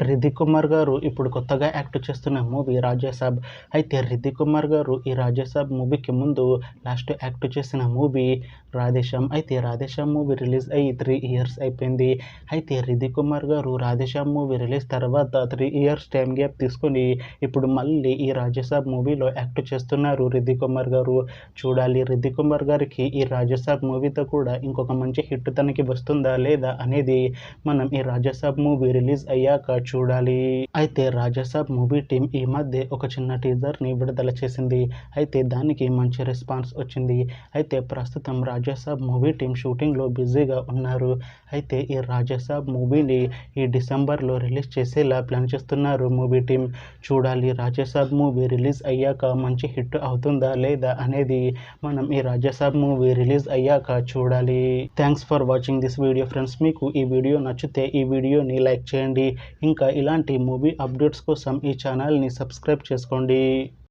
రితిక్ కుమార్ గారు ఇప్పుడు కొత్తగా యాక్ట్ చేస్తున్న మూవీ రాజాసాబ్. అయితే రితిక్ కుమార్ గారు ఈ రాజాసాబ్ మూవీకి ముందు లాస్ట్ యాక్ట్ చేసిన మూవీ రాధేశ్యామ్. అయితే రాధేశ్యామ్ మూవీ రిలీజ్ అయ్యి 3 ఇయర్స్ అయిపోయింది. అయితే రితిక్ కుమార్ గారు రాధేశ్యామ్ మూవీ రిలీజ్ తర్వాత 3 ఇయర్స్ టైం గ్యాప్ తీసుకొని ఇప్పుడు మళ్ళీ ఈ రాజాసాబ్ మూవీలో యాక్ట్ చేస్తున్నారు రితిక్ కుమార్ గారు. చూడాలి రితిక్ కుమార్ గారికి ఈ రాజాసాబ్ మూవీతో కూడా ఇంకొక మంచి హిట్ తనకి వస్తుందా లేదా అనేది మనం ఈ రాజాసాబ్ మూవీ రిలీజ్ అయ్యాక చూడాలి. అయితే రాజాసాబ్ మూవీ టీం ఈ మధ్య ఒక చిన్న టీజర్ని విడుదల చేసింది. అయితే దానికి మంచి రెస్పాన్స్ వచ్చింది. అయితే ప్రస్తుతం రాజాసాబ్ మూవీ టీం షూటింగ్లో బిజీగా ఉన్నారు. అయితే ఈ రాజాసాబ్ మూవీని ఈ డిసెంబర్లో రిలీజ్ చేసేలా ప్లాన్ చేస్తున్నారు మూవీ టీం. చూడాలి రాజాసాబ్ మూవీ రిలీజ్ అయ్యాక మంచి హిట్ అవుతుందా లేదా అనేది మనం ఈ రాజాసాబ్ మూవీ రిలీజ్ అయ్యాక చూడాలి. Thanks for watching this video friends. మీకు ఈ వీడియో నచ్చితే ఈ వీడియోని లైక్ చేయండి. ఇంకా ఇలాంటి మూవీ అప్డేట్స్ కోసం ఈ ఛానల్ని సబ్స్క్రైబ్ చేసుకోండి.